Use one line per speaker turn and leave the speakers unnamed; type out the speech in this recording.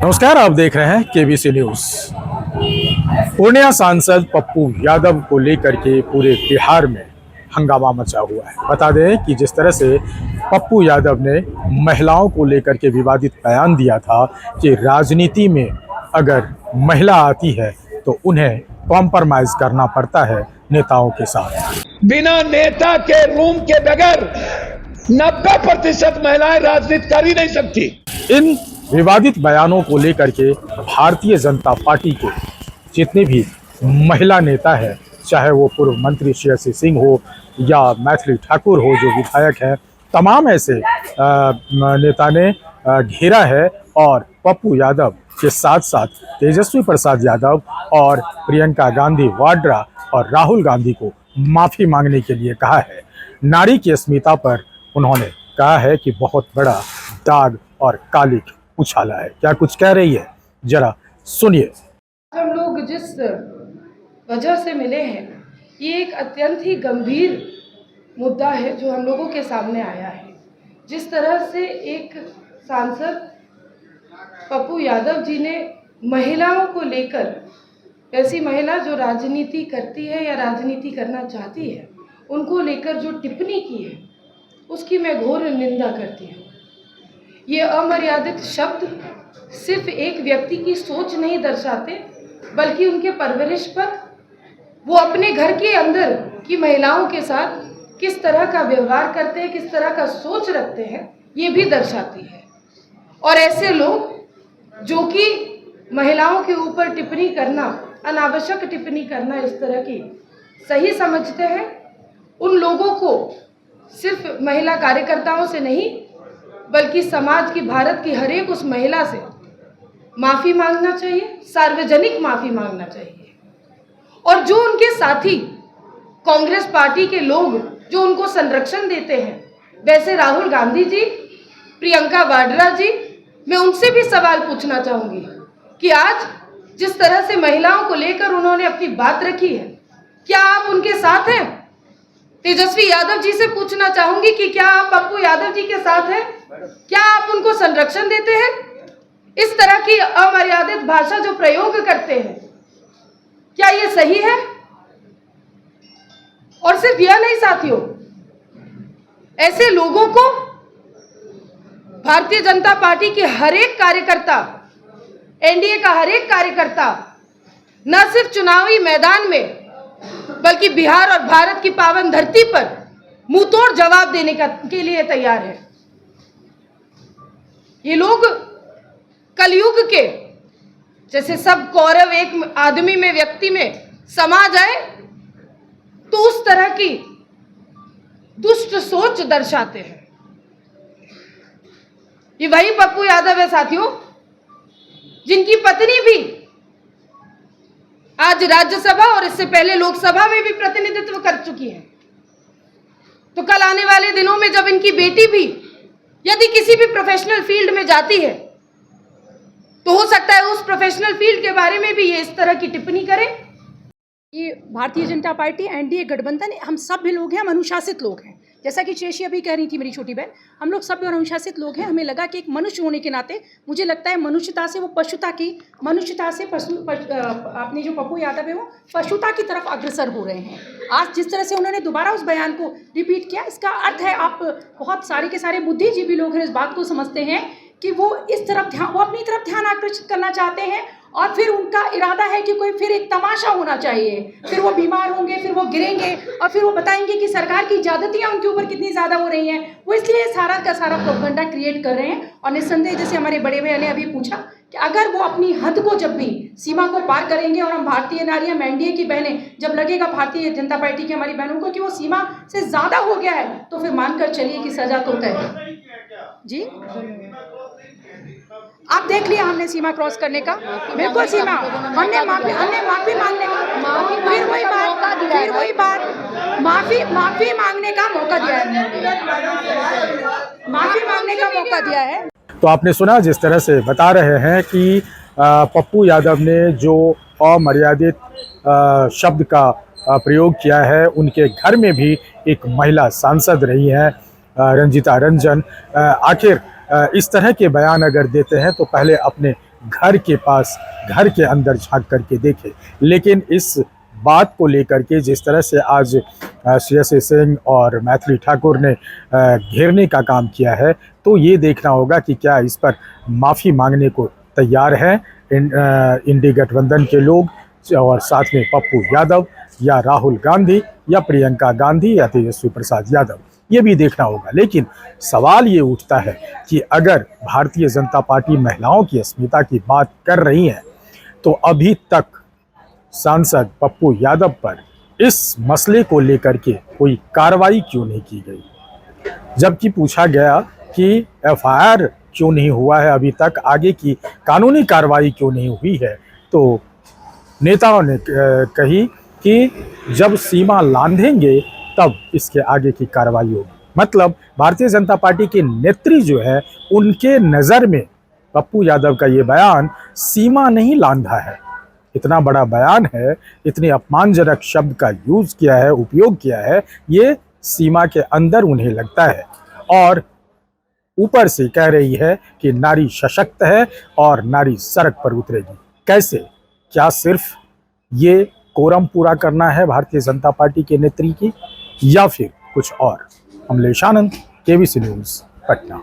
नमस्कार, आप देख रहे हैं केबीसी न्यूज। पूर्णिया सांसद पप्पू यादव को लेकर के पूरे बिहार में हंगामा मचा हुआ है। बता दें कि जिस तरह से पप्पू यादव ने महिलाओं को लेकर के विवादित बयान दिया था कि राजनीति में अगर महिला आती है तो उन्हें कॉम्प्रोमाइज करना पड़ता है नेताओं के साथ।
बिना नेता के रूम के बगैर 90% महिलाएं राजनीति कर ही नहीं सकती।
इन विवादित बयानों को लेकर के भारतीय जनता पार्टी के जितने भी महिला नेता हैं, चाहे वो पूर्व मंत्री श्रेयसी सिंह हो या मैथिली ठाकुर हो जो विधायक हैं, तमाम ऐसे नेता ने घेरा है और पप्पू यादव के साथ साथ तेजस्वी प्रसाद यादव और प्रियंका गांधी वाड्रा और राहुल गांधी को माफ़ी मांगने के लिए कहा है। नारी की अस्मिता पर उन्होंने कहा है कि बहुत बड़ा दाग और कालिक उछाला है। क्या कुछ कह रही है, जरा सुनिए।
हम लोग जिस वजह से मिले हैं, ये एक अत्यंत ही गंभीर मुद्दा है जो हम लोगों के सामने आया है। जिस तरह से एक सांसद पप्पू यादव जी ने महिलाओं को लेकर, ऐसी महिला जो राजनीति करती है या राजनीति करना चाहती है, उनको लेकर जो टिप्पणी की है, उसकी मैं घोर निंदा करती हूँ। ये अमर्यादित शब्द सिर्फ एक व्यक्ति की सोच नहीं दर्शाते, बल्कि उनके परवरिश पर, वो अपने घर के अंदर की महिलाओं के साथ किस तरह का व्यवहार करते हैं, किस तरह का सोच रखते हैं, ये भी दर्शाती है। और ऐसे लोग जो कि महिलाओं के ऊपर टिप्पणी करना, अनावश्यक टिप्पणी करना इस तरह की सही समझते हैं, उन लोगों को सिर्फ महिला कार्यकर्ताओं से नहीं बल्कि समाज की, भारत की हर एक उस महिला से माफ़ी मांगना चाहिए, सार्वजनिक माफ़ी मांगना चाहिए। और जो उनके साथी कांग्रेस पार्टी के लोग जो उनको संरक्षण देते हैं, वैसे राहुल गांधी जी, प्रियंका वाड्रा जी, मैं उनसे भी सवाल पूछना चाहूँगी कि आज जिस तरह से महिलाओं को लेकर उन्होंने अपनी बात रखी है, क्या आप उनके साथ हैं? तेजस्वी यादव जी से पूछना चाहूंगी कि क्या आप पप्पू यादव जी के साथ हैं? क्या आप उनको संरक्षण देते हैं? इस तरह की अमर्यादित भाषा जो प्रयोग करते हैं, क्या ये सही है? और सिर्फ यह नहीं साथियों, ऐसे लोगों को भारतीय जनता पार्टी के हर एक कार्यकर्ता, एनडीए का हर एक कार्यकर्ता न सिर्फ चुनावी मैदान में बल्कि बिहार और भारत की पावन धरती पर मुंहतोड़ जवाब देने के लिए तैयार है। ये लोग कलयुग के जैसे सब कौरव एक आदमी में, व्यक्ति में समा जाए, तो उस तरह की दुष्ट सोच दर्शाते हैं। ये वही पप्पू यादव है साथियों, जिनकी पत्नी भी आज राज्यसभा और इससे पहले लोकसभा में भी प्रतिनिधित्व कर चुकी है। तो कल आने वाले दिनों में जब इनकी बेटी भी यदि किसी भी प्रोफेशनल फील्ड में जाती है, तो हो सकता है उस प्रोफेशनल फील्ड के बारे में भी ये इस तरह की टिप्पणी करें।
ये भारतीय जनता पार्टी, एनडीए गठबंधन, हम सब भी लोग हैं, हम अनुशासित लोग हैं। जैसा कि श्रेयसी अभी कह रही थी, मेरी छोटी बहन, हम लोग सब अनुशासित लोग हैं। हमें लगा कि एक मनुष्य होने के नाते मुझे लगता है मनुष्यता से वो पशुता की, मनुष्यता से अपने जो पप्पू यादव है वो पशुता की तरफ अग्रसर हो रहे हैं। आज जिस तरह से उन्होंने दोबारा उस बयान को रिपीट किया, इसका अर्थ है, आप बहुत सारे के सारे बुद्धिजीवी लोग हैं, इस बात को समझते हैं कि वो इस तरफ ध्यान, वो अपनी तरफ ध्यान आकर्षित करना चाहते हैं और फिर उनका इरादा है कि कोई फिर एक तमाशा होना चाहिए, फिर वो बीमार होंगे, फिर वो गिरेंगे और फिर वो बताएंगे कि सरकार की ज्यादतियाँ उनके ऊपर कितनी ज़्यादा हो रही हैं। वो इसलिए सारा का सारा प्रोपेगेंडा क्रिएट कर रहे हैं। और निस्संदेह, जैसे हमारे बड़े भैया ने अभी पूछा कि अगर वो अपनी हद को जब भी सीमा को पार करेंगे और हम भारतीय नारियाँ, एनडीए की बहनें, जब लगेगा भारतीय जनता पार्टी की हमारी बहनों को कि वो सीमा से ज़्यादा हो गया है, तो फिर मानकर चलिए कि सजा तो तय है। जी, आप देख लिया हमने सीमा क्रॉस करने का, बिल्कुल सीमा, हमने माफी मांगने का, फिर वही बात माफी मांगने का मौका दिया है, माफी मांगने का मौका दिया है।
तो आपने सुना जिस तरह से बता रहे हैं कि पप्पू यादव ने जो अमर्यादित शब्द का प्रयोग किया है, उनके घर में भी एक महिला सांसद रही हैं, रंजीता रंजन। आखिर इस तरह के बयान अगर देते हैं तो पहले अपने घर के पास, घर के अंदर झांक करके देखे। लेकिन इस बात को लेकर के जिस तरह से आज श्रेयसी सिंह और मैथिली ठाकुर ने घेरने का काम किया है, तो ये देखना होगा कि क्या इस पर माफ़ी मांगने को तैयार हैं इंडी गठबंधन के लोग, और साथ में पप्पू यादव या राहुल गांधी या प्रियंका गांधी या तेजस्वी प्रसाद यादव, ये भी देखना होगा। लेकिन सवाल ये उठता है कि अगर भारतीय जनता पार्टी महिलाओं की अस्मिता की बात कर रही है, तो अभी तक सांसद पप्पू यादव पर इस मसले को लेकर के कोई कार्रवाई क्यों नहीं की गई, जबकि पूछा गया कि एफआईआर क्यों नहीं हुआ है अभी तक, आगे की कानूनी कार्रवाई क्यों नहीं हुई है, तो नेताओं ने कही कि जब सीमा लांघेंगे तब इसके आगे की कार्रवाई होगी। मतलब भारतीय जनता पार्टी के नेत्री जो है, उनके नज़र में पप्पू यादव का ये बयान सीमा नहीं लांघा है। इतना बड़ा बयान है, इतने अपमानजनक शब्द का यूज़ किया है, उपयोग किया है, ये सीमा के अंदर उन्हें लगता है। और ऊपर से कह रही है कि नारी सशक्त है और नारी सड़क पर उतरेगी। कैसे? क्या सिर्फ ये कोरम पूरा करना है भारतीय जनता पार्टी के नेत्री की, या फिर कुछ और? अमलेश आनंद, केबीसी न्यूज़, पटना।